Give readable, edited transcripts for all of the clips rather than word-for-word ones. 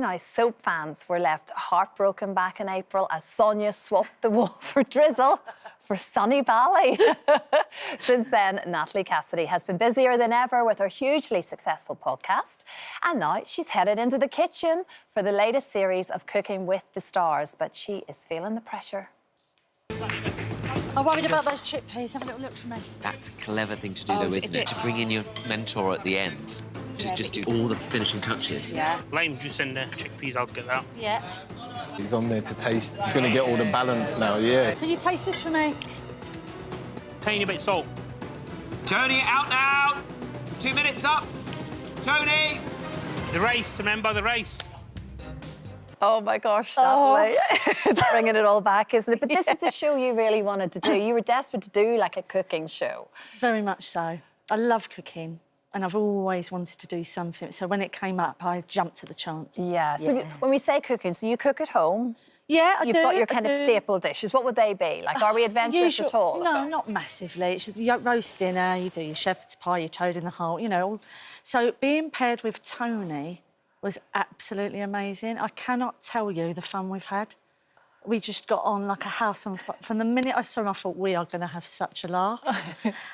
Now, soap fans were left heartbroken back in April as Sonia swapped the Walford drizzle for sunny Bali. Since then, Natalie Cassidy has been busier than ever with her hugely successful podcast. And now she's headed into the kitchen for the latest series of Cooking with the Stars. But she is feeling the pressure. I'm worried about those chickpeas. Have a little look for me. That's a clever thing to do, though, isn't it? To bring in your mentor at the end. To just do all the finishing touches. Yeah. Lime juice in the chickpeas, I'll get that. Yeah. He's on there to taste. He's going to get all the balance now, yeah. Can you taste this for me? Tiny bit of salt. Tony, out now! 2 minutes up! Tony! The rice, remember the rice? Oh, my gosh, Natalie. It's bringing it all back, isn't it? But this is the show you really wanted to do. You were desperate to do, like, a cooking show. Very much so. I love cooking. And I've always wanted to do something. So when it came up, I jumped at the chance. Yeah. So when we say cooking, so you cook at home? Yeah, I do. You've got your kind of staple dishes. What would they be? Like, are we adventurous at all? No, not massively. It's your roast dinner, you do your shepherd's pie, your toad in the hole, you know. So being paired with Tony was absolutely amazing. I cannot tell you the fun we've had. We just got on like a house on fire. From the minute I saw him, I thought, we are going to have such a laugh.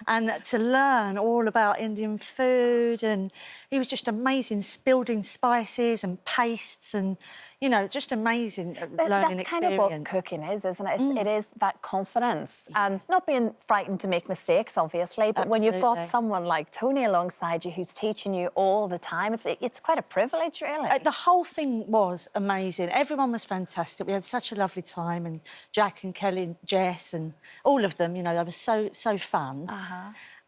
And to learn all about Indian food, and he was just amazing, building spices and pastes and, you know, just amazing learning experience. That's kind of what cooking is, isn't it? It is that confidence and not being frightened to make mistakes, obviously, but when you've got someone like Tony alongside you who's teaching you all the time, it's quite a privilege, really. The whole thing was amazing. Everyone was fantastic. We had such a lovely time, and Jack and Kelly and Jess and all of them, you know, they were so fun.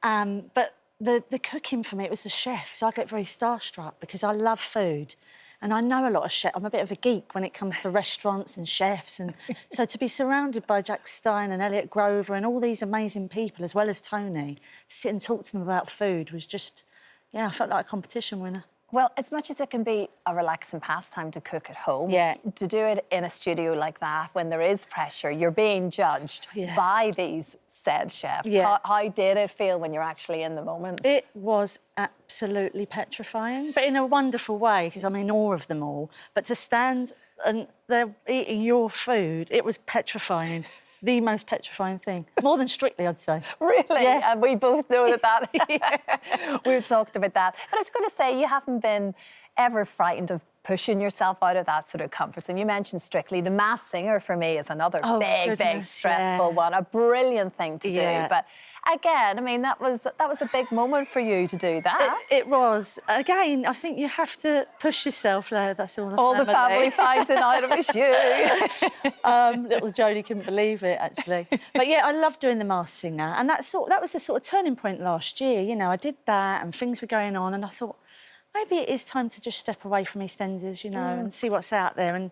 But the cooking for me, it was the chefs. I get very starstruck because I love food. And I know a lot of chefs. I'm a bit of a geek when it comes to restaurants and chefs. And so to be surrounded by Jack Stein and Elliot Grover and all these amazing people, as well as Tony, to sit and talk to them about food was just, yeah, I felt like a competition winner. Well, as much as it can be a relaxing pastime to cook at home, to do it in a studio like that, when there is pressure, you're being judged by these said chefs. How did it feel when you're actually in the moment? It was absolutely petrifying, but in a wonderful way, because I'm in awe of them all. But to stand and they're eating your food, it was petrifying. The most petrifying thing. More than Strictly, I'd say. Really? Yeah. And we both know that. We've talked about that. But I was going to say, you haven't been ever frightened of pushing yourself out of that sort of comfort zone. You mentioned Strictly. The Masked Singer, for me, is another big, stressful one. A brilliant thing to do. But again, I mean, that was a big moment for you to do that. It was. Again, I think you have to push yourself there. That's all the family fighting out of his shoe. Little Jodie couldn't believe it, actually. But yeah, I love doing the Masked Singer, and that was a sort of turning point last year. You know, I did that, and things were going on, and I thought maybe it is time to just step away from EastEnders, you know, and see what's out there. And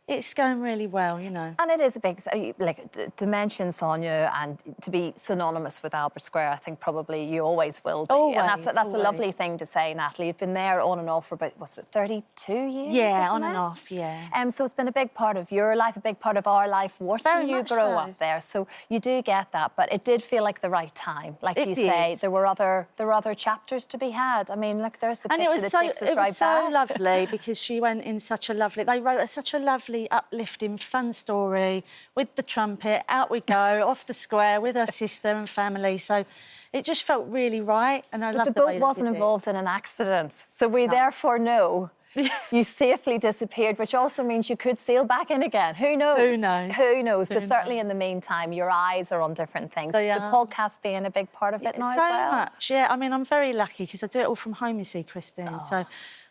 it's going really well, you know. And it is a big, like, to mention Sonia and to be synonymous with Albert Square, I think probably you always will be. Always, and that's a lovely thing to say, Natalie. You've been there on and off for about, was it 32 years? Yeah, on and off, yeah. So it's been a big part of your life, a big part of our life, watching you grow up there. So you do get that, but it did feel like the right time. Like you say, there were other chapters to be had. I mean, look, there's the picture that takes us right back. It was so lovely because she went in such a lovely... They wrote such a lovely, uplifting, fun story with the trumpet. Out we go, off the square with her sister and family. So it just felt really right, and I love the way boat wasn't involved in an accident, so we therefore know you safely disappeared, which also means you could sail back in again. Who knows? Who knows? Who knows? But certainly in the meantime, your eyes are on different things. The podcast being a big part of it now as well. So much, yeah. I mean, I'm very lucky because I do it all from home, you see, Christine. So,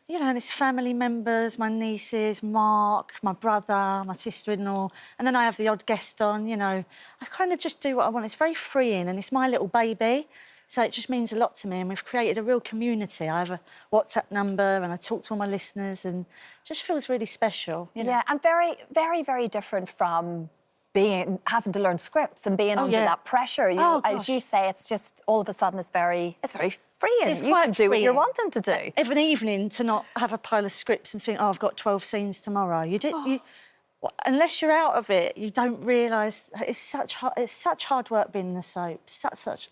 you know, and it's family members, my nieces, Mark, my brother, my sister-in-law, and then I have the odd guest on, you know. I kind of just do what I want. It's very freeing, and it's my little baby, so it just means a lot to me, and we've created a real community. I have a WhatsApp number, and I talk to all my listeners, and it just feels really special, you know. Yeah, and very, very, very different from having to learn scripts and being under that pressure. As you say, it's just all of a sudden it's very freeing. It's you quite can do what you're wanting to do. Of an evening to not have a pile of scripts and think, oh, I've got 12 scenes tomorrow. unless you're out of it, you don't realise it's such hard work being in the soap.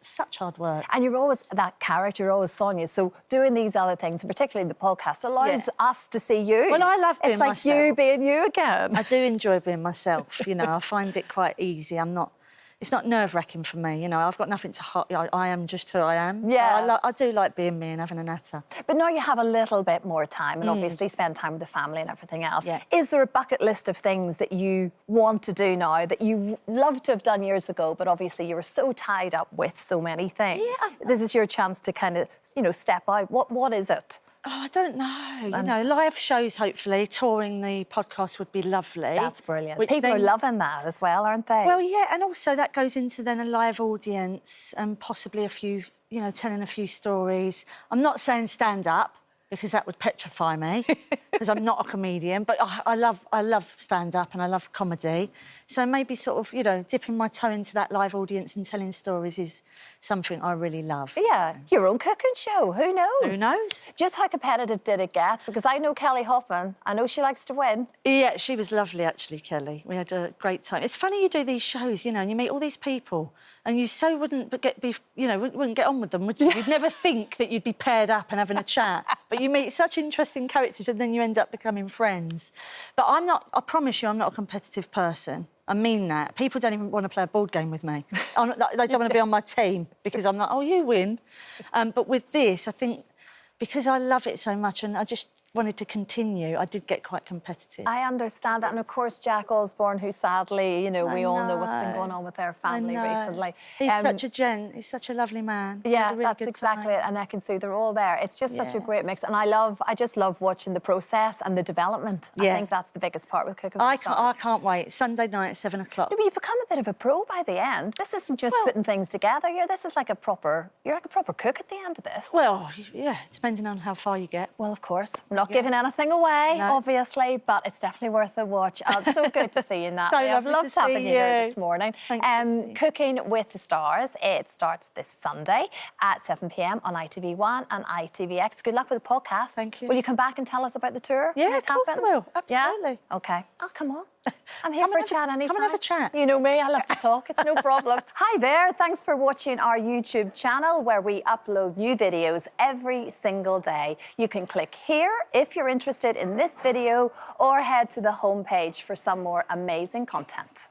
Such hard work. And you're always that character, you're always Sonia. So doing these other things, and particularly the podcast, allows us to see you. Well, I love being myself. It's like you being you again. I do enjoy being myself. You know, I find it quite easy. It's not nerve-wracking for me, you know. I've got nothing to hide. I am just who I am. Yeah. So I do like being me and having a natter. But now you have a little bit more time and obviously spend time with the family and everything else. Yeah. Is there a bucket list of things that you want to do now that you love to have done years ago, but obviously you were so tied up with so many things? Yeah. This is your chance to kind of, you know, step out. What is it? Oh, I don't know. You know, live shows, hopefully. Touring the podcast would be lovely. That's brilliant. People are loving that as well, aren't they? Well, yeah, and also that goes into then a live audience and possibly a few, you know, telling a few stories. I'm not saying stand up, because that would petrify me, because I'm not a comedian, but I love stand-up and I love comedy. So maybe sort of, you know, dipping my toe into that live audience and telling stories is something I really love. Yeah, your own cooking show, who knows? Who knows? Just how competitive did it get? Because I know Kelly Hoppen, I know she likes to win. Yeah, she was lovely, actually, Kelly. We had a great time. It's funny you do these shows, you know, and you meet all these people and you so wouldn't get on with them, would you? You'd never think that you'd be paired up and having a chat, but you meet such interesting characters and then you end up becoming friends. But I promise you, I'm not a competitive person. I mean that. People don't even want to play a board game with me. They don't want to be on my team because I'm like, oh, you win. But with this, I think because I love it so much and I just wanted to continue, I did get quite competitive. I understand that. And, of course, Jack Osbourne, who sadly, you know, we all know what's been going on with their family recently. He's such a gent. He's such a lovely man. Yeah, really that's exactly it. And I can see they're all there. It's just such a great mix. And I just love watching the process and the development. I think that's the biggest part with Cooking with Stars. I can't wait. Sunday night at 7 o'clock. No, but you've become a bit of a pro by the end. This isn't just putting things together. You're like a proper cook at the end of this. Well, yeah, depending on how far you get. Well, of course. I'm not giving anything away, obviously, but it's definitely worth a watch. It's so good to see you, Natalie. So I've loved having you here this morning. Cooking with the Stars, it starts this Sunday at 7 p.m. on ITV1 and ITVX. Good luck with the podcast. Thank you. Will you come back and tell us about the tour? Yeah, of course I will. Absolutely. Yeah? OK. I'll come on. I'm here for a chat anytime. Come and have a chat. You know me, I love to talk. It's no problem. Hi there. Thanks for watching our YouTube channel where we upload new videos every single day. You can click here if you're interested in this video or head to the homepage for some more amazing content.